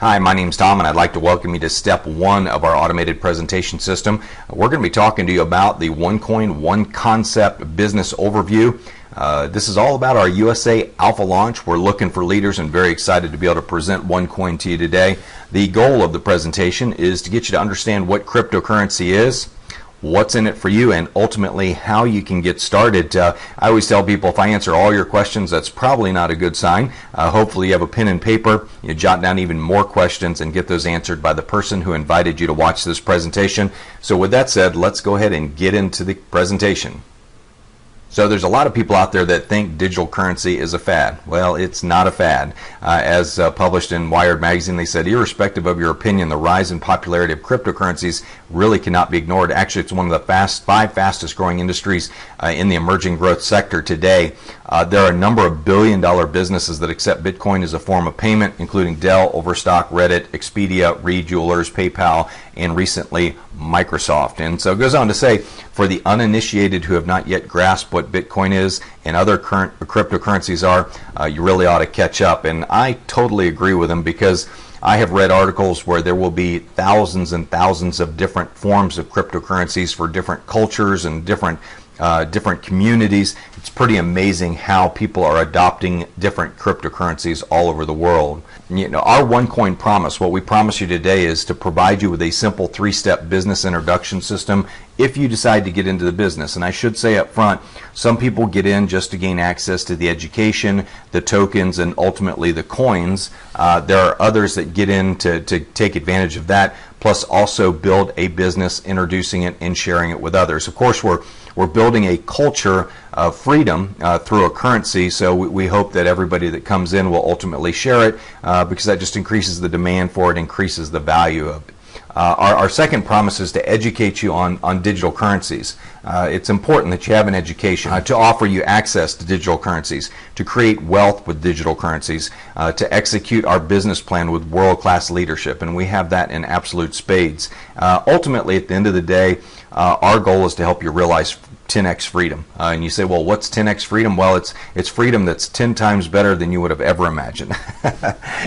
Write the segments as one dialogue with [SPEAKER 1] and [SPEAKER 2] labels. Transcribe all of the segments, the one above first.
[SPEAKER 1] Hi, my name's Tom, and I'd like to welcome you to step one of our automated presentation system. We're going to be talking to you about the One Coin, One Concept business overview. This is all about our USA Alpha launch. We're looking for leaders and very excited to be able to present OneCoin to you today. The goal of the presentation is to get you to understand what cryptocurrency is, what's in it for you, and ultimately how you can get started. I always tell people, if I answer all your questions, that's probably not a good sign. Hopefully you have a pen and paper, you jot down even more questions and get those answered by the person who invited you to watch this presentation. So with that said, let's go ahead and get into the presentation. So there's a lot of people out there that think digital currency is a fad. Well, it's not a fad. As published in Wired magazine, they said, irrespective of your opinion, the rise in popularity of cryptocurrencies really cannot be ignored. Actually, it's one of the five fastest growing industries in the emerging growth sector today. There are a number of billion-dollar businesses that accept Bitcoin as a form of payment, including Dell, Overstock, Reddit, Expedia, Reed Jewelers, PayPal, and recently Microsoft. And so it goes on to say, for the uninitiated who have not yet grasped what Bitcoin is and other current cryptocurrencies are, you really ought to catch up. And I totally agree with them, because I have read articles where there will be thousands and thousands of different forms of cryptocurrencies for different cultures and different communities. It's pretty amazing how people are adopting different cryptocurrencies all over the world. You know, our OneCoin promise, what we promise you today, is to provide you with a simple three-step business introduction system if you decide to get into the business. And I should say up front, some people get in just to gain access to the education, the tokens, and ultimately the coins. There are others that get in to take advantage of that, plus also build a business, introducing it and sharing it with others. Of course, we're building a culture of freedom through a currency, so we hope that everybody that comes in will ultimately share it, because that just increases the demand for it, increases the value of it. Our second promise is to educate you on digital currencies. It's important that you have an education to offer you access to digital currencies, to create wealth with digital currencies, to execute our business plan with world-class leadership, and we have that in absolute spades. Ultimately, at the end of the day, our goal is to help you realize 10x freedom. And you say, well, what's 10x freedom? Well, it's freedom that's 10 times better than you would have ever imagined.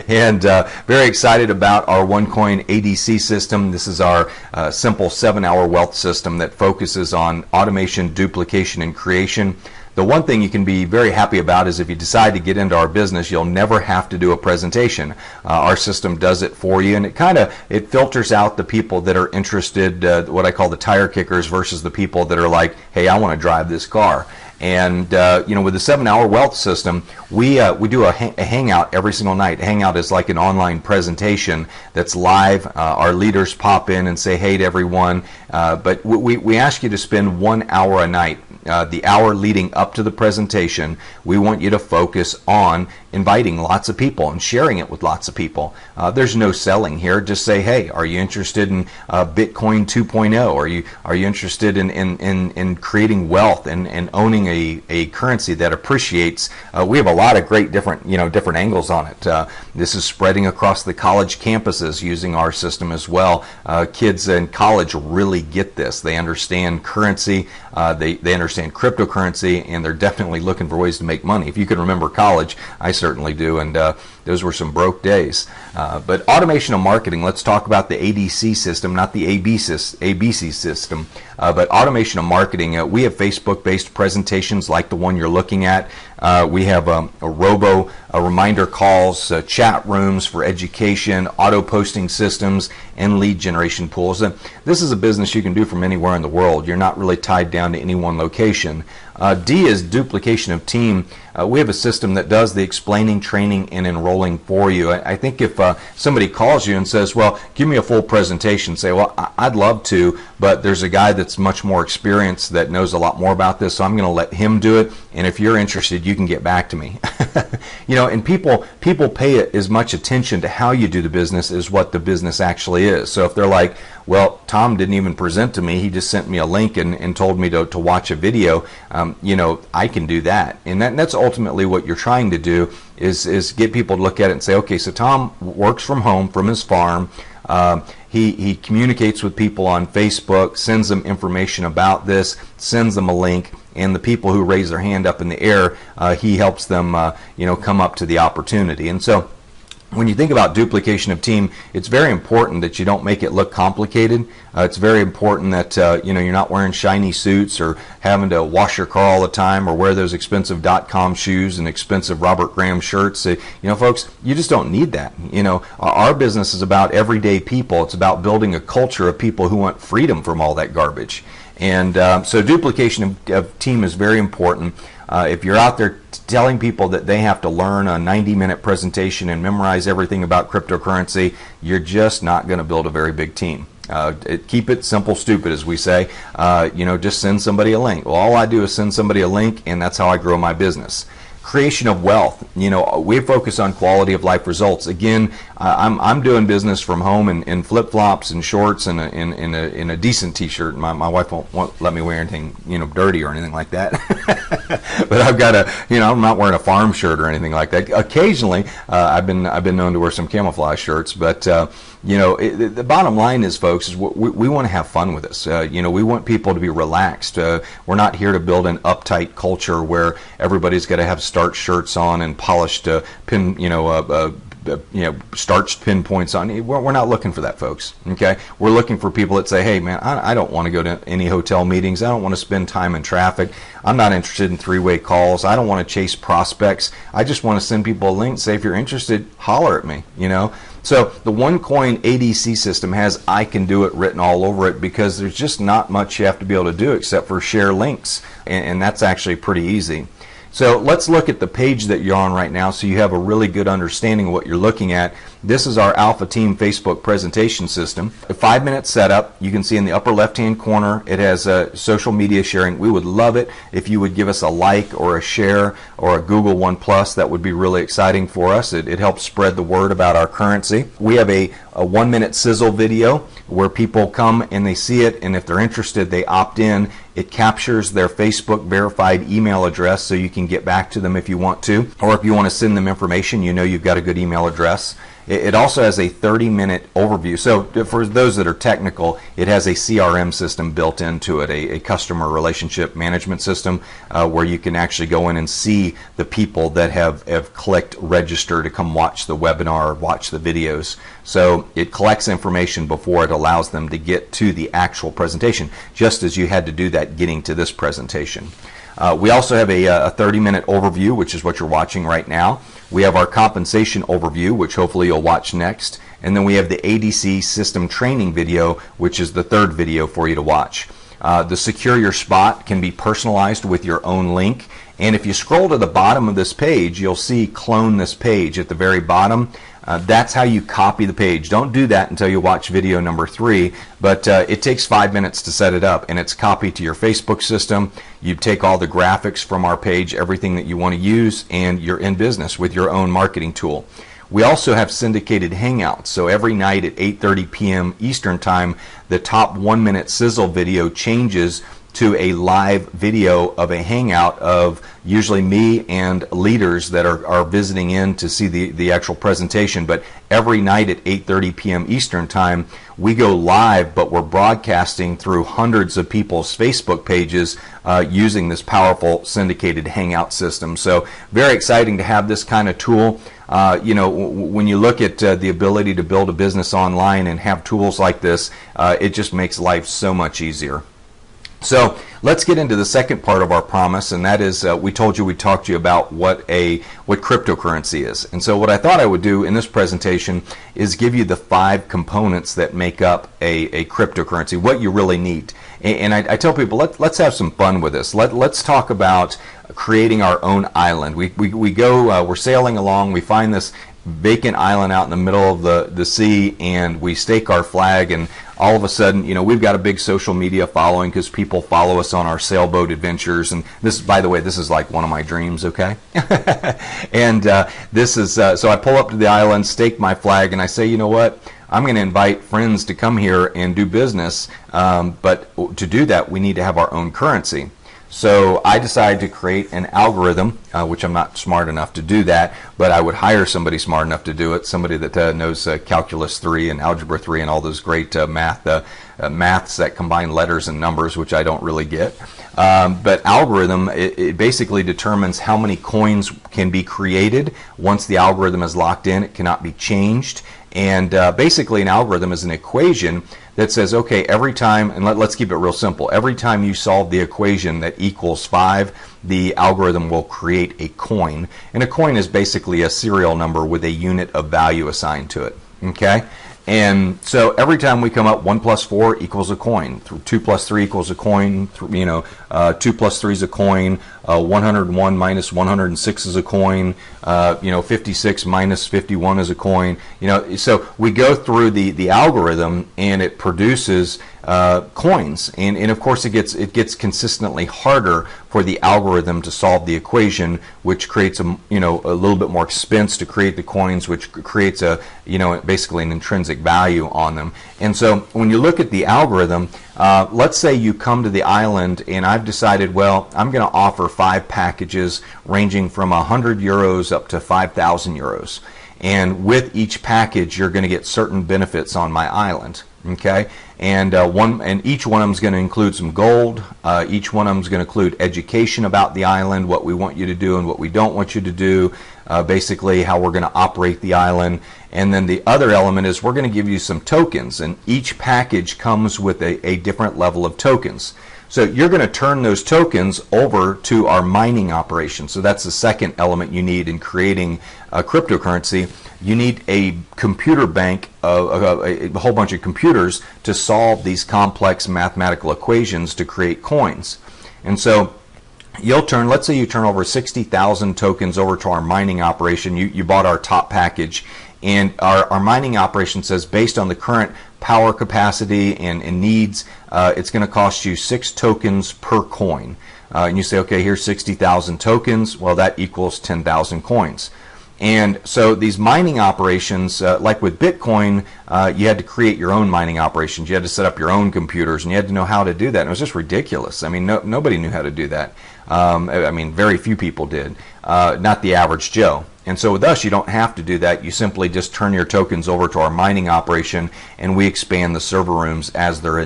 [SPEAKER 1] And very excited about our OneCoin ADC system. This is our simple 7-hour wealth system that focuses on automation, duplication, and creation. The one thing you can be very happy about is if you decide to get into our business, you'll never have to do a presentation. Our system does it for you, and it filters out the people that are interested, what I call the tire kickers, versus the people that are like, hey, I want to drive this car. And you know, with the 7-hour wealth system, we do a hangout every single night. Hangout is like an online presentation that's live. Our leaders pop in and say hey to everyone, but we ask you to spend 1 hour a night. The hour leading up to the presentation, we want you to focus on inviting lots of people and sharing it with lots of people. There's no selling here. Just say, hey, are you interested in Bitcoin 2.0? Are you interested in creating wealth and owning a currency that appreciates? We have a lot of great different angles on it. This is spreading across the college campuses using our system as well. Kids in college really get this. They understand currency. They understand cryptocurrency, and they're definitely looking for ways to make money. If you can remember college, I certainly do, and those were some broke days. But automation of marketing, let's talk about the ADC system, not the ABC system, but automation of marketing. We have Facebook-based presentations like the one you're looking at. We have a reminder calls, chat rooms for education, auto posting systems, and lead generation pools. And this is a business you can do from anywhere in the world. You're not really tied down to any one location. D is duplication of team. We have a system that does the explaining, training, and enrolling for you. I think if somebody calls you and says, well, give me a full presentation, say, well, I'd love to, but there's a guy that's much more experienced that knows a lot more about this, so I'm going to let him do it, and if you're interested, you can get back to me. You know, and people pay as much attention to how you do the business as what the business actually is. So if they're like, well, Tom didn't even present to me, he just sent me a link and told me to watch a video, you know, I can do that. And that's ultimately what you're trying to do, is get people to look at it and say, okay, so Tom works from home, from his farm. He communicates with people on Facebook, sends them information about this, sends them a link, and the people who raise their hand up in the air, he helps them, you know, come up to the opportunity. And so When you think about duplication of team, it's very important that you don't make it look complicated. It's very important that you're not wearing shiny suits or having to wash your car all the time or wear those expensive .com shoes and expensive Robert Graham shirts. Folks, you just don't need that. Our business is about everyday people. It's about building a culture of people who want freedom from all that garbage. And so duplication of team is very important. If you're out there telling people that they have to learn a 90-minute presentation and memorize everything about cryptocurrency, you're just not going to build a very big team. Keep it simple, stupid, as we say. Just send somebody a link. Well, all I do is send somebody a link, and that's how I grow my business. Creation of wealth. We focus on quality of life results. Again, I'm doing business from home in flip-flops and shorts and in a decent t-shirt. My wife won't let me wear anything dirty or anything like that. But I've got I'm not wearing a farm shirt or anything like that. Occasionally, I've been known to wear some camouflage shirts, but the bottom line is, folks, is we want to have fun with this. We want people to be relaxed. We're not here to build an uptight culture where everybody's got to have starched shirts on and polished starched pinpoints on. We're not looking for that, folks. Okay, we're looking for people that say, hey man, I don't want to go to any hotel meetings. I don't want to spend time in traffic. I'm not interested in three-way calls. I don't want to chase prospects. I just want to send people a link, say if you're interested, holler at me. So the OneCoin ADC system has I can do it written all over it because there's just not much you have to be able to do except for share links, and that's actually pretty easy. So let's look at the page that you're on right now so you have a really good understanding of what you're looking at. This is our Alpha Team Facebook presentation system. A 5-minute setup. You can see in the upper left-hand corner it has social media sharing. We would love it if you would give us a like or a share or a Google One Plus. That would be really exciting for us. It helps spread the word about our currency. We have a 1-minute sizzle video where people come and they see it, and if they're interested, they opt in. It captures their Facebook verified email address so you can get back to them if you want to, or if you want to send them information, you've got a good email address. It also has a 30-minute overview. So for those that are technical, it has a CRM system built into it, a customer relationship management system where you can actually go in and see the people that have clicked register to come watch the webinar or watch the videos. So it collects information before it allows them to get to the actual presentation, just as you had to do that getting to this presentation. We also have a 30-minute overview, which is what you're watching right now. We have our compensation overview, which hopefully you'll watch next. And then we have the ADC system training video, which is the third video for you to watch. The Secure Your Spot can be personalized with your own link. And if you scroll to the bottom of this page, you'll see Clone This Page at the very bottom. That's how you copy the page. Don't do that until you watch video number 3, but it takes 5 minutes to set it up, and it's copied to your Facebook system. You take all the graphics from our page, everything that you want to use, and you're in business with your own marketing tool. We also have syndicated hangouts, so every night at 8:30 p.m. Eastern Time, the top 1-minute sizzle video changes to a live video of a hangout of usually me and leaders that are visiting in to see the actual presentation. But every night at 8:30 p.m. Eastern Time, we go live, but we're broadcasting through hundreds of people's Facebook pages using this powerful syndicated hangout system. So very exciting to have this kind of tool. When you look at the ability to build a business online and have tools like this, it just makes life so much easier. So let's get into the second part of our promise, and that is we told you we'd talk to you about what cryptocurrency is. And so what I thought I would do in this presentation is give you the 5 components that make up a cryptocurrency, what you really need. And I tell people, let's have some fun with this. Let's talk about creating our own island. We go, we're sailing along, we find this vacant island out in the middle of the sea, and we stake our flag, and all of a sudden, we've got a big social media following because people follow us on our sailboat adventures. And this, by the way, this is like one of my dreams, okay? And this is, so I pull up to the island, stake my flag, and I say, you know what? I'm going to invite friends to come here and do business, but to do that, we need to have our own currency. So I decided to create an algorithm, which I'm not smart enough to do that, but I would hire somebody smart enough to do it, somebody that knows Calculus 3 and Algebra 3 and all those great maths that combine letters and numbers, which I don't really get. But algorithm, it basically determines how many coins can be created. Once the algorithm is locked in, it cannot be changed. And basically an algorithm is an equation that says, okay, every time, and let's keep it real simple, every time you solve the equation that equals 5, the algorithm will create a coin. And a coin is basically a serial number with a unit of value assigned to it. Okay? And so every time we come up, 1 plus 4 equals a coin. 2 plus 3 equals a coin. 2 plus 3 is a coin. 101 minus 106 is a coin. 56 minus 51 is a coin. So we go through the algorithm, and it produces coins. And of course, it gets consistently harder for the algorithm to solve the equation, which creates a little bit more expense to create the coins, which creates basically an intrinsic value on them. And so when you look at the algorithm, let's say you come to the island, and I've decided, well, I'm going to offer 5 packages ranging from 100 euros up to 5,000 euros. And with each package, you're going to get certain benefits on my island. Okay, and each one of them is going to include some gold. Each one of them is going to include education about the island, what we want you to do and what we don't want you to do, basically how we're going to operate the island. And then the other element is we're going to give you some tokens, and each package comes with a different level of tokens. So you're going to turn those tokens over to our mining operation. So that's the second element you need in creating a cryptocurrency. You need a computer bank, a whole bunch of computers to solve these complex mathematical equations to create coins. And so let's say you turn over 60,000 tokens over to our mining operation. You bought our top package, and our mining operation says, based on the current power capacity and needs, it's going to cost you 6 tokens per coin. And you say, okay, here's 60,000 tokens. Well, that equals 10,000 coins. And so these mining operations, like with Bitcoin, you had to create your own mining operations. You had to set up your own computers, and you had to know how to do that. And it was just ridiculous. I mean, nobody knew how to do that. Very few people did, not the average Joe. And so with us, you don't have to do that. You simply just turn your tokens over to our mining operation, and we expand the server rooms as there's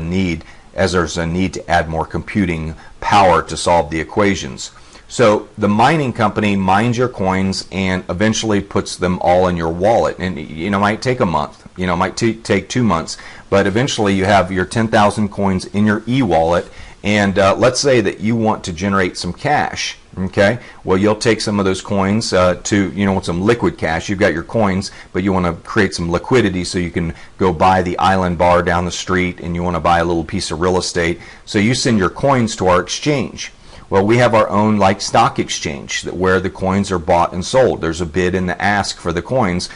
[SPEAKER 1] a need to add more computing power to solve the equations. So the mining company mines your coins and eventually puts them all in your wallet. And it might take a month, it might take 2 months, but eventually you have your 10,000 coins in your e-wallet. And let's say that you want to generate some cash. Okay, well, you'll take some of those coins want some liquid cash. You've got your coins, but you want to create some liquidity so you can go buy the island bar down the street, and you want to buy a little piece of real estate. So you send your coins to our exchange. Well, we have our own stock exchange where the coins are bought and sold. There's a bid and the ask for the coins,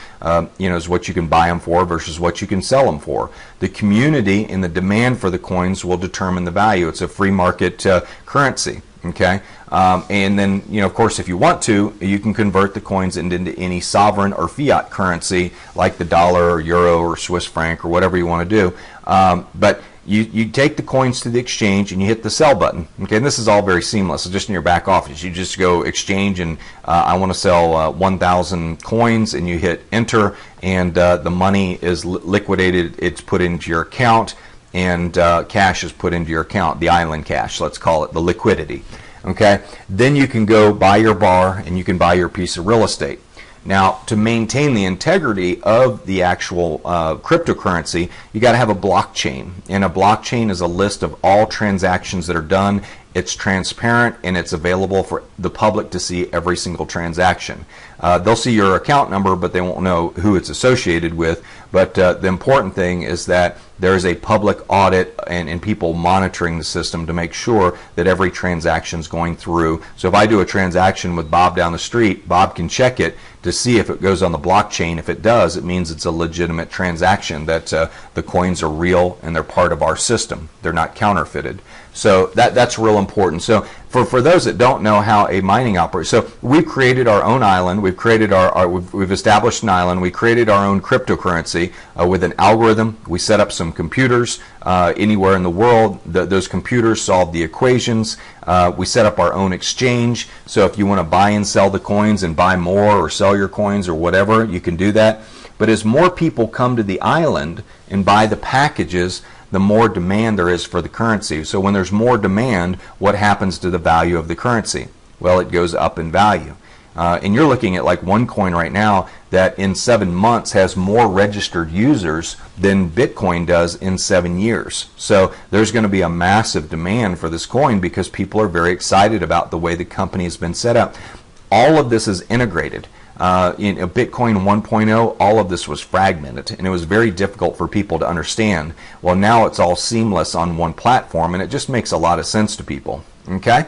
[SPEAKER 1] is what you can buy them for versus what you can sell them for. The community and the demand for the coins will determine the value. It's a free market currency. Okay, and then of course, if you want to, you can convert the coins into any sovereign or fiat currency like the dollar or euro or Swiss franc or whatever you want to do. But you take the coins to the exchange and you hit the sell button. Okay, and this is all very seamless. So just in your back office, you just go exchange and I want to sell 1,000 coins, and you hit enter, and the money is liquidated. It's put into your account, and cash is put into your account, the island cash, let's call it, the liquidity. Okay, then you can go buy your bar and you can buy your piece of real estate. Now, to maintain the integrity of the actual cryptocurrency, you got to have a blockchain, and a blockchain is a list of all transactions that are done. It's transparent, and it's available for the public to see every single transaction. They'll see your account number, but they won't know who it's associated with. But the important thing is that there is a public audit and people monitoring the system to make sure that every transaction is going through. So if I do a transaction with Bob down the street, Bob can check it to see if it goes on the blockchain. If it does, it means it's a legitimate transaction, that the coins are real and they're part of our system. They're not counterfeited. So that's real important. So for those that don't know how a mining operates, so we've created our own island. We've created we've established an island. We created our own cryptocurrency with an algorithm. We set up some computers anywhere in the world. Those computers solve the equations. We set up our own exchange. So if you want to buy and sell the coins and buy more or sell your coins or whatever, you can do that. But as more people come to the island and buy the packages, the more demand there is for the currency. So when there's more demand, what happens to the value of the currency? Well, it goes up in value. And you're looking at like OneCoin right now that in 7 months has more registered users than Bitcoin does in 7 years. So there's going to be a massive demand for this coin because people are very excited about the way the company has been set up. All of this is integrated. In Bitcoin 1.0, all of this was fragmented, and it was very difficult for people to understand. Well, now it's all seamless on one platform, and it just makes a lot of sense to people. Okay?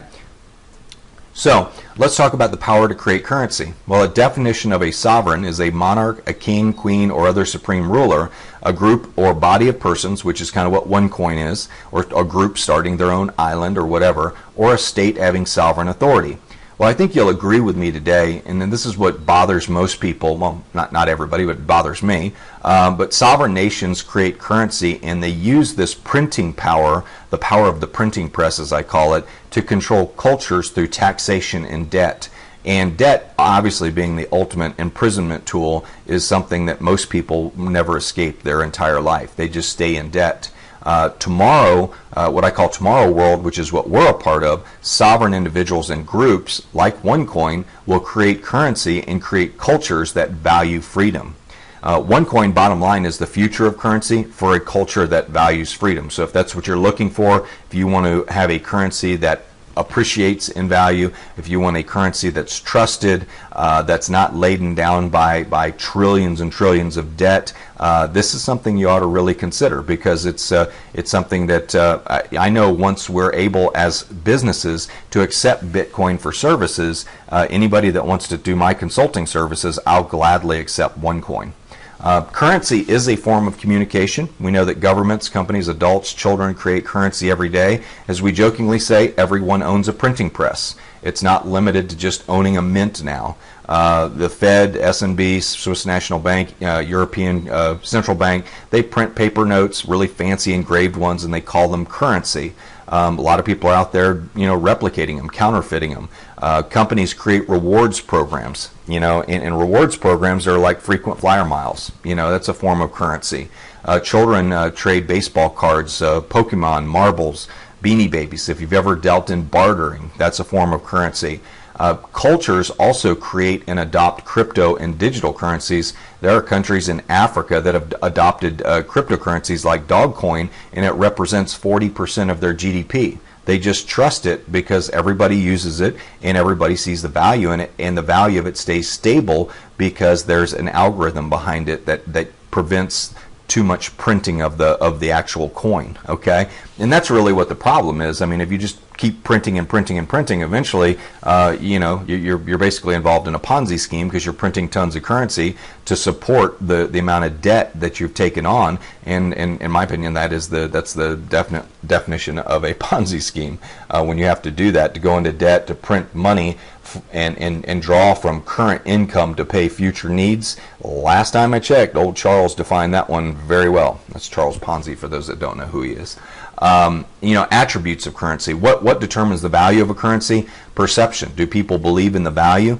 [SPEAKER 1] So let's talk about the power to create currency. Well, a definition of a sovereign is a monarch, a king, queen, or other supreme ruler, a group or body of persons, which is kind of what OneCoin is, or a group starting their own island or whatever, or a state having sovereign authority. Well, I think you'll agree with me today, and then this is what bothers most people, well, not everybody, but it bothers me, but sovereign nations create currency, and they use this printing power, the power of the printing press, as I call it, to control cultures through taxation and debt. And debt, obviously being the ultimate imprisonment tool, is something that most people never escape their entire life. They just stay in debt. Tomorrow, what I call tomorrow world, which is what we're a part of, sovereign individuals and groups like OneCoin will create currency and create cultures that value freedom. OneCoin, bottom line, is the future of currency for a culture that values freedom. So if that's what you're looking for, if you want to have a currency that appreciates in value, if you want a currency that's trusted, that's not laden down by trillions and trillions of debt, this is something you ought to really consider, because it's something that I know once we're able as businesses to accept Bitcoin for services, anybody that wants to do my consulting services, I'll gladly accept OneCoin. Currency is a form of communication. We know that governments, companies, adults, children create currency every day. As we jokingly say, everyone owns a printing press. It's not limited to just owning a mint now. The Fed, S&B, Swiss National Bank, European Central Bank, they print paper notes, really fancy engraved ones, and they call them currency. A lot of people are out there, replicating them, counterfeiting them. Companies create rewards programs, and rewards programs are like frequent flyer miles. That's a form of currency. Children trade baseball cards, Pokemon, marbles, Beanie Babies. If you've ever dealt in bartering, that's a form of currency. Cultures also create and adopt crypto and digital currencies. There are countries in Africa that have adopted cryptocurrencies like Dogcoin, and it represents 40% of their GDP. They just trust it because everybody uses it and everybody sees the value in it, and the value of it stays stable because there's an algorithm behind it that prevents too much printing of the actual coin. Okay, and that's really what the problem is. I mean, if you just keep printing and printing and printing, eventually, you're basically involved in a Ponzi scheme, because you're printing tons of currency to support the amount of debt that you've taken on. And in my opinion, that's the definite definition of a Ponzi scheme. When you have to do that, to go into debt, to print money and draw from current income to pay future needs. Last time I checked, old Charles defined that one very well. That's Charles Ponzi, for those that don't know who he is. Attributes of currency. What determines the value of a currency? Perception. Do people believe in the value?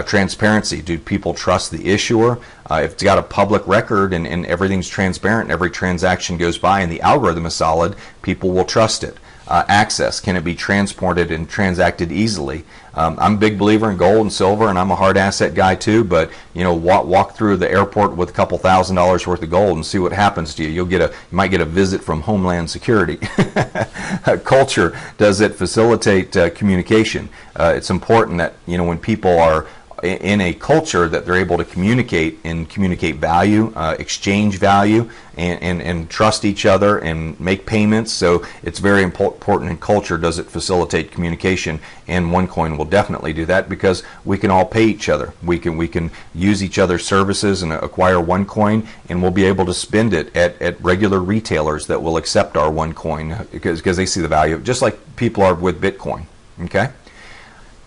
[SPEAKER 1] Transparency. Do people trust the issuer? If it's got a public record and everything's transparent, every transaction goes by and the algorithm is solid, people will trust it. Access. Can it be transported and transacted easily? I'm a big believer in gold and silver, and I'm a hard asset guy too, but walk through the airport with a couple $1,000s worth of gold and see what happens to you. You might get a visit from Homeland Security. Culture. Does it facilitate communication? It's important that when people are in a culture, that they're able to communicate value, exchange value, and trust each other and make payments. So it's very important in culture. Does it facilitate communication? And OneCoin will definitely do that, because we can all pay each other. We can use each other's services and acquire OneCoin, and we'll be able to spend it at regular retailers that will accept our OneCoin because they see the value, just like people are with Bitcoin. Okay.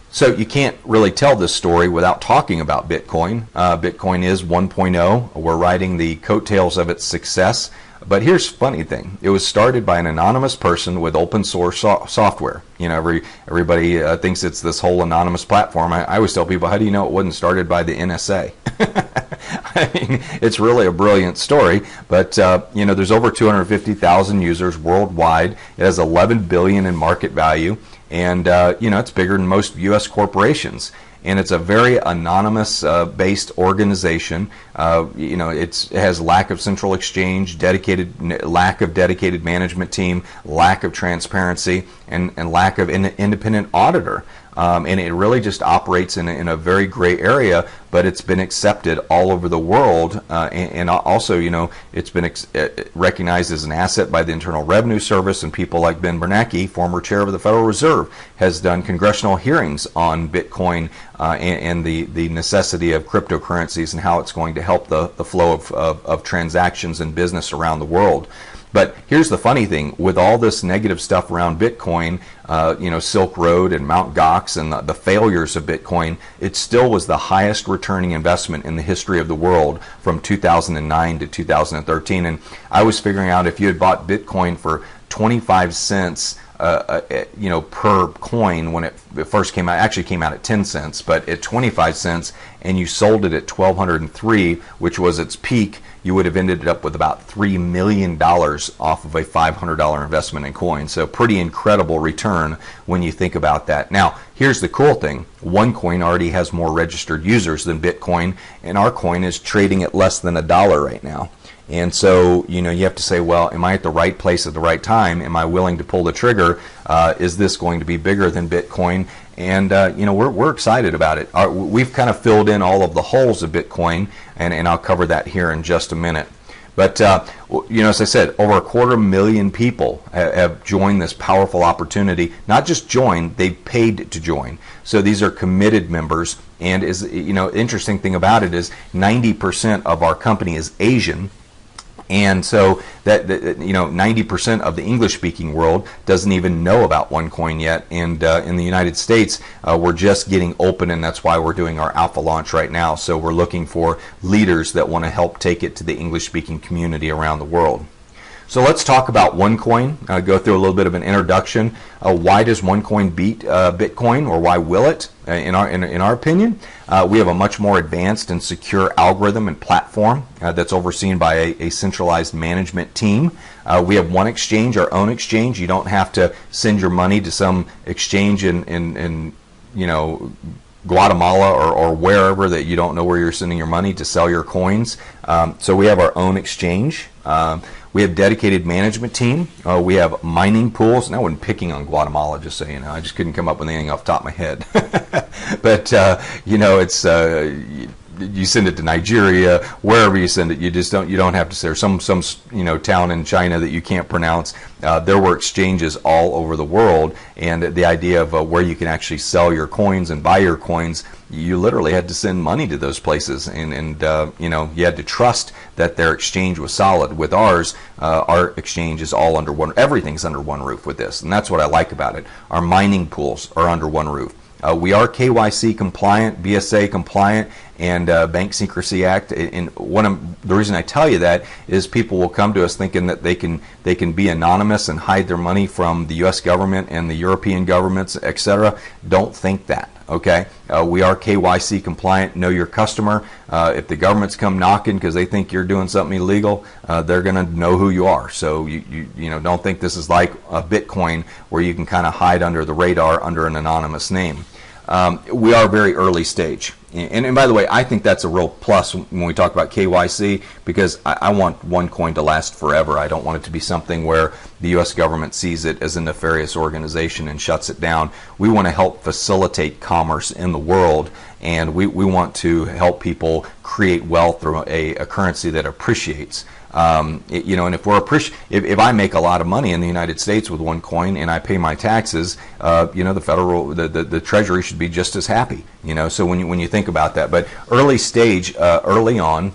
[SPEAKER 1] So you can't really tell this story without talking about Bitcoin. Bitcoin is 1.0. We're riding the coattails of its success. But here's the funny thing. It was started by an anonymous person with open source software. Everybody thinks it's this whole anonymous platform. I always tell people, how do you know it wasn't started by the NSA? I mean, it's really a brilliant story. But you know, there's over 250,000 users worldwide. It has 11 billion in market value, and you know, it's bigger than most U.S. corporations. And it's a very anonymous based organization. You know, it has lack of central exchange, lack of dedicated management team, lack of transparency, and lack of independent auditor. And it really just operates in a very gray area, but it's been accepted all over the world. And also, you know, it's been recognized as an asset by the Internal Revenue Service, and people like Ben Bernanke, former chair of the Federal Reserve, has done congressional hearings on Bitcoin and the necessity of cryptocurrencies and how it's going to help the flow of transactions and business around the world. But here's the funny thing: with all this negative stuff around Bitcoin, you know, Silk Road and Mt. Gox and the failures of Bitcoin, it still was the highest returning investment in the history of the world from 2009 to 2013. And I was figuring out, if you had bought Bitcoin for 25 cents, you know, per coin when it first came out, actually came out at 10 cents, but at 25 cents, and you sold it at 1,203, which was its peak, you would have ended up with about $3 million off of a $500 investment in coin. So pretty incredible return when you think about that. Now, here's the cool thing. OneCoin already has more registered users than Bitcoin, and our coin is trading at less than $1 right now. And so, you know, you have to say, well, am I at the right place at the right time? Am I willing to pull the trigger? Is this going to be bigger than Bitcoin? And, you know, we're excited about it. We've kind of filled in all of the holes of Bitcoin, and I'll cover that here in just a minute. But, you know, as I said, over 250,000 people have joined this powerful opportunity. Not just joined, they've paid to join. So these are committed members. And, you know, interesting thing about it is 90% of our company is Asian. And so that you know, 90% of the English-speaking world doesn't even know about OneCoin yet. And in the United States, we're just getting open, and that's why we're doing our alpha launch right now. So we're looking for leaders that want to help take it to the English-speaking community around the world. So let's talk about OneCoin. Go through a little bit of an introduction. Why does OneCoin beat Bitcoin, or why will it? In our opinion, we have a much more advanced and secure algorithm and platform that's overseen by a centralized management team. We have one exchange, our own exchange. You don't have to send your money to some exchange in you know, Guatemala or wherever that you don't know where you're sending your money to sell your coins. So we have our own exchange. We have dedicated management team. We have mining pools. And I wasn't picking on Guatemala, just so you know. I just couldn't come up with anything off the top of my head. But you know, it's you send it to Nigeria, wherever you send it. You don't have to say, there's some you know, town in China that you can't pronounce. There were exchanges all over the world, and the idea of where you can actually sell your coins and buy your coins, you literally had to send money to those places, and you know, you had to trust that their exchange was solid. With ours, our exchange is all under one. Everything's under one roof with this, and that's what I like about it. Our mining pools are under one roof. We are KYC compliant, BSA compliant, and Bank Secrecy Act. And the reason I tell you that is people will come to us thinking that they can be anonymous and hide their money from the U.S. government and the European governments, etc. Don't think that. Okay, we are KYC compliant. Know your customer. If the governments come knocking because they think you're doing something illegal, they're going to know who you are. So you know, don't think this is like a Bitcoin where you can kind of hide under the radar under an anonymous name. We are very early stage. And by the way, I think that's a real plus when we talk about KYC, because I want OneCoin to last forever. I don't want it to be something where the U.S. government sees it as a nefarious organization and shuts it down. We want to help facilitate commerce in the world, and we want to help people create wealth through a currency that appreciates. You know, and if I make a lot of money in the United States with OneCoin and I pay my taxes, you know, the Treasury should be just as happy. You know, so when you think about that, but early stage, early on,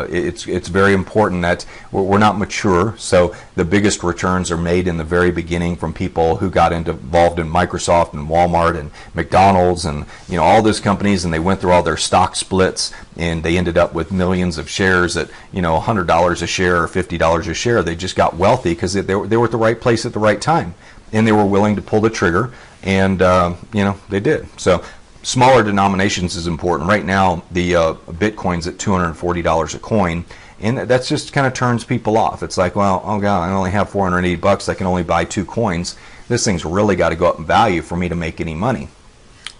[SPEAKER 1] it's very important that we're not mature. So the biggest returns are made in the very beginning from people who got involved in Microsoft and Walmart and McDonald's and, you know, all those companies, and they went through all their stock splits, and they ended up with millions of shares at, you know, $100 a share or $50 a share. They just got wealthy because they were at the right place at the right time, and they were willing to pull the trigger, and you know, they did. So smaller denominations is important. Right now, the Bitcoin's at $240 a coin, and that's just kind of turns people off. It's like, well, oh God, I only have $480. I can only buy 2 coins. This thing's really got to go up in value for me to make any money.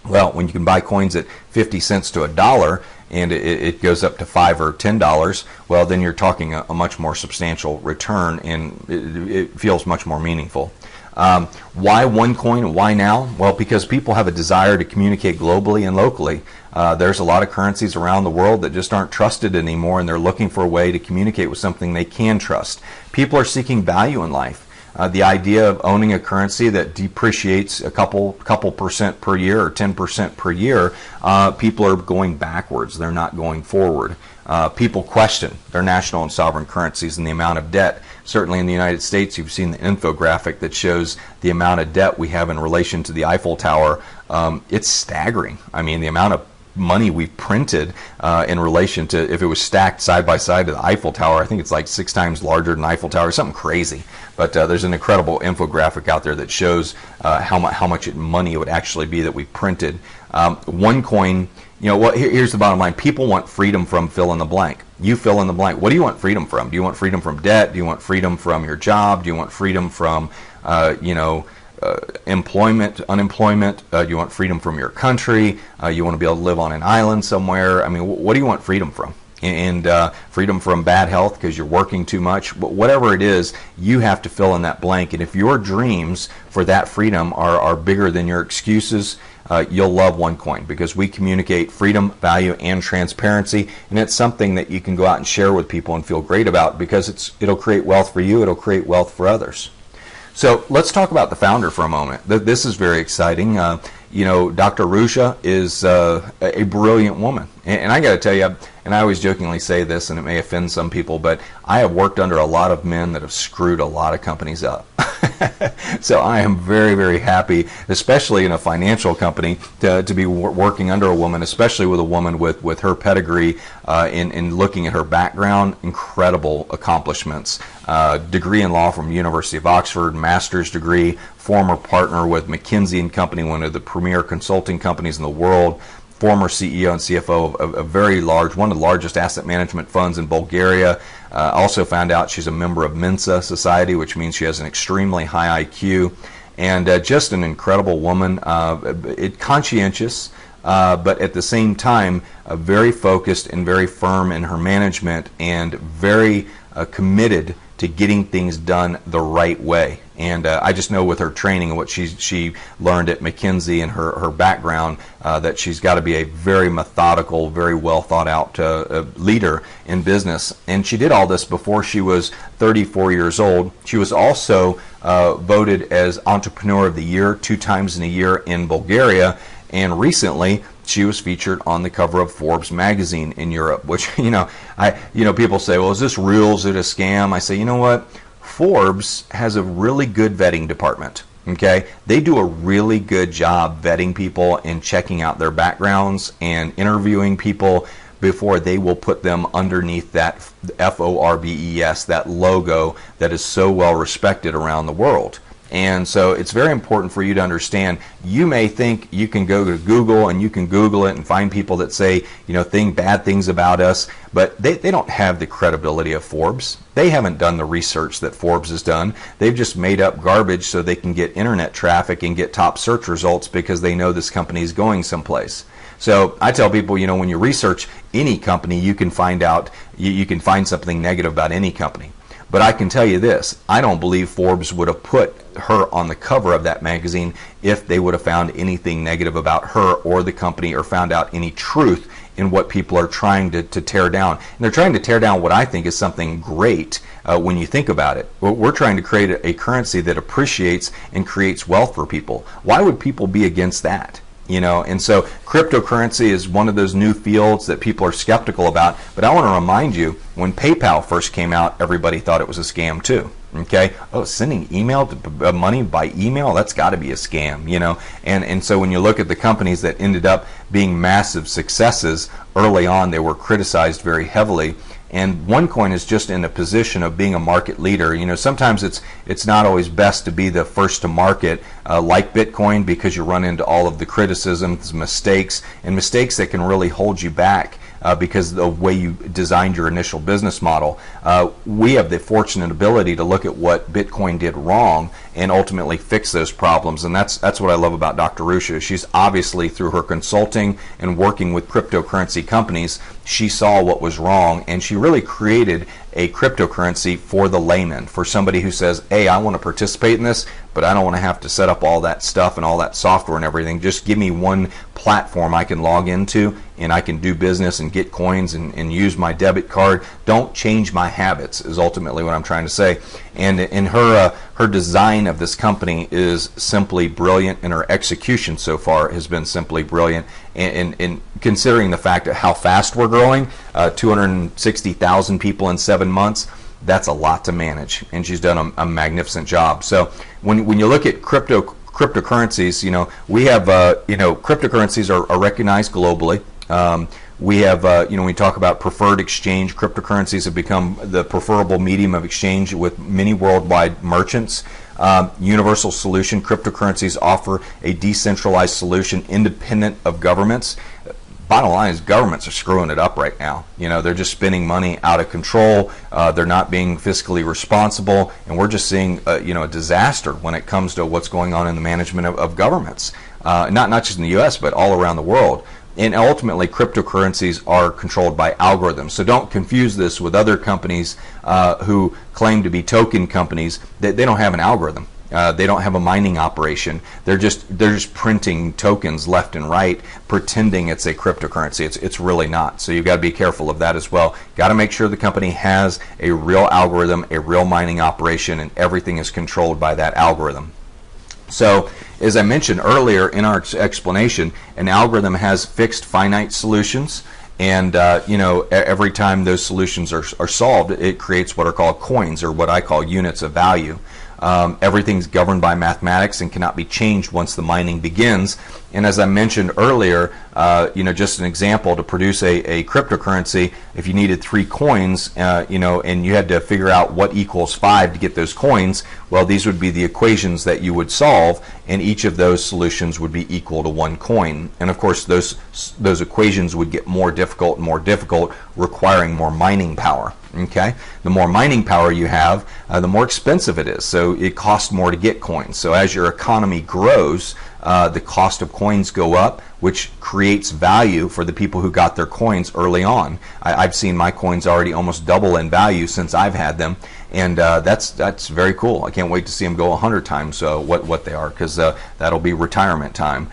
[SPEAKER 1] Well, when you can buy coins at 50 cents to $1 and it goes up to $5 or $10, well, then you're talking a much more substantial return, and it feels much more meaningful. Why OneCoin? Why now? Well, because people have a desire to communicate globally and locally. There's a lot of currencies around the world that just aren't trusted anymore, and they're looking for a way to communicate with something they can trust. People are seeking value in life. The idea of owning a currency that depreciates a couple percent per year or 10% per year, people are going backwards. They're not going forward. People question their national and sovereign currencies and the amount of debt. Certainly in the United States, you've seen the infographic that shows the amount of debt we have in relation to the Eiffel Tower. It's staggering. I mean, the amount of money we printed in relation to, if it was stacked side by side to the Eiffel Tower, I think it's like 6 times larger than the Eiffel Tower, something crazy. But there's an incredible infographic out there that shows how much money it would actually be that we printed. OneCoin, you know, here's the bottom line. People want freedom from fill in the blank. You fill in the blank. What do you want freedom from? Do you want freedom from debt? Do you want freedom from your job? Do you want freedom from, employment, unemployment? Do you want freedom from your country? You want to be able to live on an island somewhere? I mean, what do you want freedom from? And freedom from bad health because you're working too much. But whatever it is, you have to fill in that blank. And if your dreams for that freedom are bigger than your excuses, you'll love OneCoin, because we communicate freedom, value, and transparency, and it's something that you can go out and share with people and feel great about, because it'll create wealth for you, it'll create wealth for others. So let's talk about the founder for a moment. This is very exciting. Dr. Ruja is a brilliant woman. And I got to tell you, and I always jokingly say this, and it may offend some people, but I have worked under a lot of men that have screwed a lot of companies up. So I am very, very happy, especially in a financial company, to be working under a woman, especially with a woman with her pedigree, in looking at her background. Incredible accomplishments. Degree in law from University of Oxford, master's degree, former partner with McKinsey & Company, one of the premier consulting companies in the world, former CEO and CFO of a very large, one of the largest asset management funds in Bulgaria. Also found out she's a member of Mensa Society, which means she has an extremely high IQ, and just an incredible woman, conscientious, but at the same time very focused and very firm in her management, and very committed to getting things done the right way. And I just know with her training and what she learned at McKinsey and her background, that she's got to be a very methodical, very well thought out leader in business. And she did all this before she was 34 years old. She was also voted as Entrepreneur of the Year 2 times in a year in Bulgaria. And recently, she was featured on the cover of Forbes magazine in Europe, which, people say, well, is this real? Is it a scam? I say, you know what? Forbes has a really good vetting department. Okay, they do a really good job vetting people and checking out their backgrounds and interviewing people before they will put them underneath that FORBES, that logo that is so well respected around the world. And so it's very important for you to understand. You may think you can go to Google and you can Google it and find people that say, bad things about us, but they don't have the credibility of Forbes. They haven't done the research that Forbes has done. They've just made up garbage so they can get internet traffic and get top search results because they know this company is going someplace. So I tell people, when you research any company, you can find out, you can find something negative about any company. But I can tell you this, I don't believe Forbes would have put her on the cover of that magazine if they would have found anything negative about her or the company, or found out any truth in what people are trying to tear down. And they're trying to tear down what I think is something great when you think about it. We're trying to create a currency that appreciates and creates wealth for people. Why would people be against that? And so cryptocurrency is one of those new fields that people are skeptical about. But I want to remind you, when PayPal first came out, everybody thought it was a scam too. Okay, sending money by email, that's got to be a scam, And so when you look at the companies that ended up being massive successes early on, they were criticized very heavily. And OneCoin is just in a position of being a market leader. You know, sometimes it's not always best to be the first to market like Bitcoin, because you run into all of the criticisms, mistakes that can really hold you back. Because of the way you designed your initial business model. We have the fortunate ability to look at what Bitcoin did wrong and ultimately fix those problems. And that's what I love about Dr. Rusha. She's obviously, through her consulting and working with cryptocurrency companies, she saw what was wrong, and she really created a cryptocurrency for the layman, for somebody who says, hey, I want to participate in this, but I don't want to have to set up all that stuff and all that software and everything. Just give me one platform I can log into, and I can do business and get coins and use my debit card. Don't change my habits is ultimately what I'm trying to say. And in her design of this company is simply brilliant, and her execution so far has been simply brilliant. And considering the fact of how fast we're growing, 260,000 people in 7 months, that's a lot to manage, and she's done a magnificent job. So when you look at cryptocurrencies, you know, we have cryptocurrencies are recognized globally. We have, when we talk about preferred exchange, cryptocurrencies have become the preferable medium of exchange with many worldwide merchants. Universal solution, cryptocurrencies offer a decentralized solution independent of governments. Bottom line is governments are screwing it up right now. You know, they're just spending money out of control. They're not being fiscally responsible, and we're just seeing a disaster when it comes to what's going on in the management of governments. Not just in the U.S., but all around the world. And ultimately, cryptocurrencies are controlled by algorithms. So don't confuse this with other companies who claim to be token companies. They don't have an algorithm. They don't have a mining operation. They're just printing tokens left and right, pretending it's a cryptocurrency. It's really not. So you've got to be careful of that as well. Got to make sure the company has a real algorithm, a real mining operation, and everything is controlled by that algorithm. So, as I mentioned earlier in our explanation, an algorithm has fixed finite solutions, and every time those solutions are solved, it creates what are called coins, or what I call units of value. Everything's governed by mathematics and cannot be changed once the mining begins. And as I mentioned earlier, just an example, to produce a cryptocurrency, if you needed 3 coins, and you had to figure out what equals 5 to get those coins, well, these would be the equations that you would solve, and each of those solutions would be equal to 1 coin. And of course, those equations would get more difficult and more difficult, requiring more mining power. Okay, the more mining power you have, the more expensive it is. So it costs more to get coins. So as your economy grows, the cost of coins go up, which creates value for the people who got their coins early on. I've seen my coins already almost double in value since I've had them, and that's very cool. I can't wait to see them go 100 times what they are, because that'll be retirement time.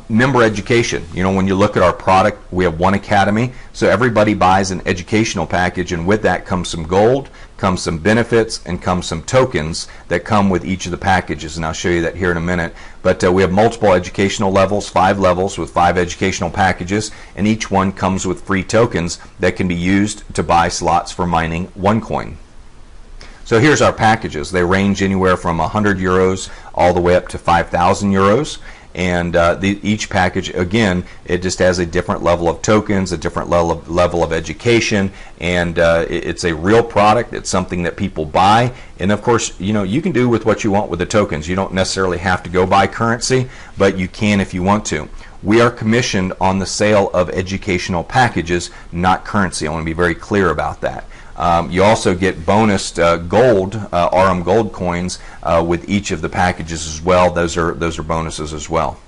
[SPEAKER 1] Member education. When you look at our product, we have one academy, so everybody buys an educational package, and with that comes some gold, comes some benefits, and comes some tokens that come with each of the packages, and I'll show you that here in a minute. But we have multiple educational levels, 5 levels with 5 educational packages, and each one comes with free tokens that can be used to buy slots for mining OneCoin. So here's our packages. They range anywhere from 100 euros all the way up to 5,000 euros. And each package, again, it just has a different level of tokens, a different level of education, and it's a real product. It's something that people buy, and of course, you can do with what you want with the tokens. You don't necessarily have to go buy currency, but you can if you want to. We are commissioned on the sale of educational packages, not currency. I want to be very clear about that. You also get bonused gold, RM gold coins with each of the packages as well. Those are bonuses as well.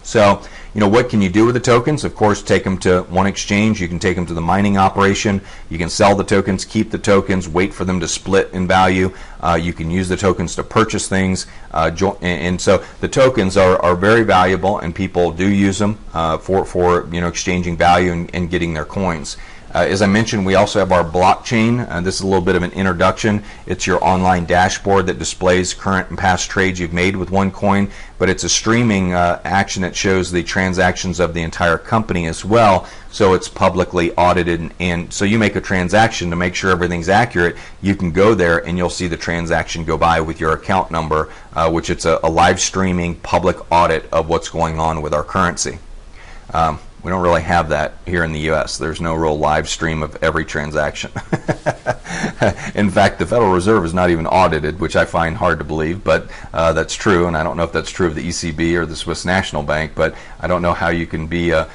[SPEAKER 1] So, what can you do with the tokens? Of course, take them to one exchange. You can take them to the mining operation. You can sell the tokens, keep the tokens, wait for them to split in value. You can use the tokens to purchase things. And so the tokens are very valuable, and people do use them for exchanging value and getting their coins. As I mentioned, we also have our blockchain. This is a little bit of an introduction. It's your online dashboard that displays current and past trades you've made with OneCoin, but it's a streaming action that shows the transactions of the entire company as well, so it's publicly audited. And so you make a transaction to make sure everything's accurate, you can go there and you'll see the transaction go by with your account number, which it's a live streaming public audit of what's going on with our currency. We don't really have that here in the U.S. There's no real live stream of every transaction. In fact, the Federal Reserve is not even audited, which I find hard to believe, but that's true, and I don't know if that's true of the ECB or the Swiss National Bank, but I don't know how you can be a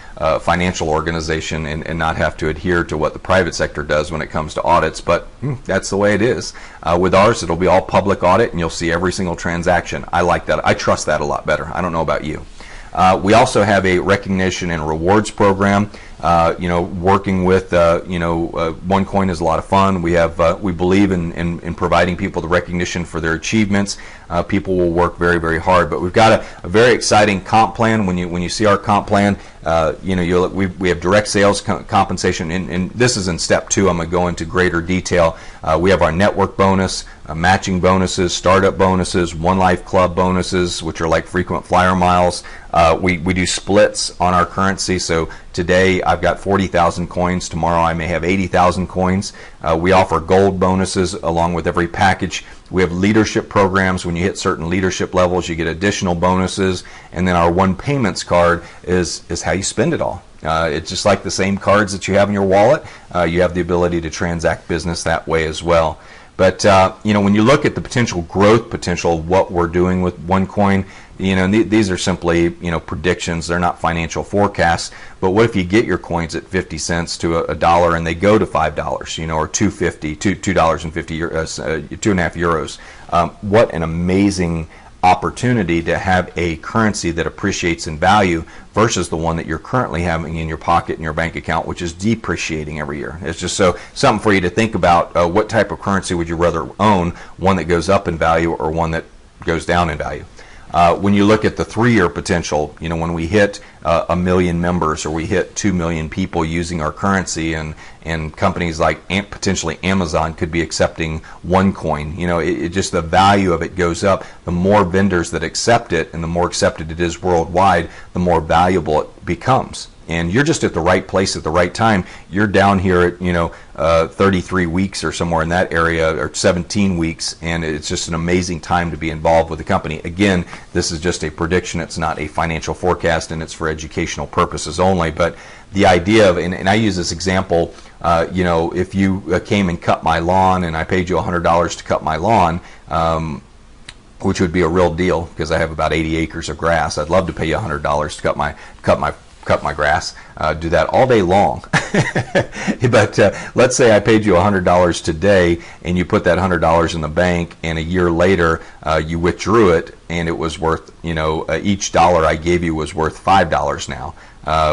[SPEAKER 1] financial organization and not have to adhere to what the private sector does when it comes to audits, but that's the way it is. With ours, it'll be all public audit, and you'll see every single transaction. I like that. I trust that a lot better. I don't know about you. We also have a recognition and rewards program. Working with OneCoin is a lot of fun. We believe in providing people the recognition for their achievements. People will work very, very hard, but we've got a very exciting comp plan. When you see our comp plan, we have direct sales compensation, and this is in step 2. I'm going to go into greater detail. We have our network bonus, matching bonuses, startup bonuses, One Life Club bonuses, which are like frequent flyer miles. We do splits on our currency. So today I've got 40,000 coins. Tomorrow I may have 80,000 coins. We offer gold bonuses along with every package. We have leadership programs. When you hit certain leadership levels, you get additional bonuses. And then our One Payments card is how you spend it all. It's just like the same cards that you have in your wallet. You have the ability to transact business that way as well. But when you look at the potential growth potential of what we're doing with OneCoin, these are simply predictions. They're not financial forecasts. But what if you get your coins at 50 cents to a dollar and they go to $5, or $2.50, $2.50, 2.5 euros? What an amazing opportunity to have a currency that appreciates in value versus the one that you're currently having in your pocket in your bank account, which is depreciating every year. It's just something for you to think about. What type of currency would you rather own? One that goes up in value or one that goes down in value? When you look at the 3-year potential, when we hit 1 million members or we hit 2 million people using our currency, and companies like potentially Amazon could be accepting OneCoin, just the value of it goes up. The more vendors that accept it and the more accepted it is worldwide, the more valuable it becomes. And you're just at the right place at the right time. You're down here at 33 weeks or somewhere in that area, or 17 weeks, and it's just an amazing time to be involved with the company. Again, this is just a prediction. It's not a financial forecast, and it's for educational purposes only. But the idea of, and I use this example, if you came and cut my lawn and I paid you $100 to cut my lawn, which would be a real deal because I have about 80 acres of grass. I'd love to pay you $100 to cut my grass, do that all day long. But let's say I paid you $100 today and you put that $100 in the bank, and a year later you withdrew it and it was worth, each dollar I gave you was worth $5 now.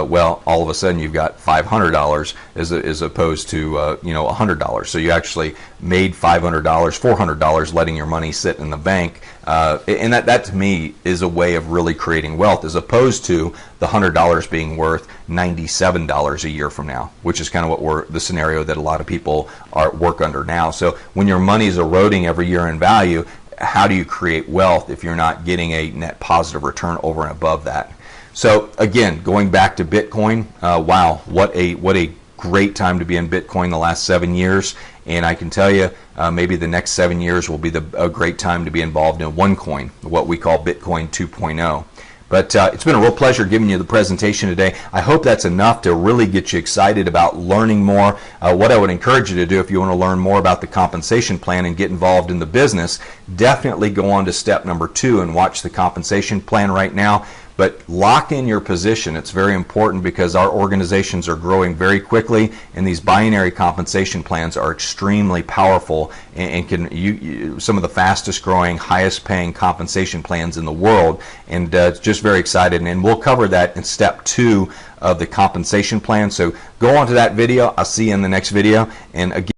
[SPEAKER 1] Well, all of a sudden you've got $500 as opposed to $100. So you actually made $500, $400 letting your money sit in the bank, and that to me is a way of really creating wealth, as opposed to the $100 being worth $97 a year from now, which is kind of the scenario that a lot of people work under now. So when your money is eroding every year in value, how do you create wealth if you're not getting a net positive return over and above that? So again, going back to Bitcoin, wow, what a great time to be in Bitcoin the last 7 years. And I can tell you, maybe the next 7 years will be a great time to be involved in OneCoin, what we call Bitcoin 2.0. But it's been a real pleasure giving you the presentation today. I hope that's enough to really get you excited about learning more. What I would encourage you to do, if you want to learn more about the compensation plan and get involved in the business, definitely go on to step number 2 and watch the compensation plan right now. But lock in your position. It's very important because our organizations are growing very quickly, and these binary compensation plans are extremely powerful and can some of the fastest growing, highest paying compensation plans in the world. And it's just very excited. And we'll cover that in step 2 of the compensation plan. So go on to that video. I'll see you in the next video. And again,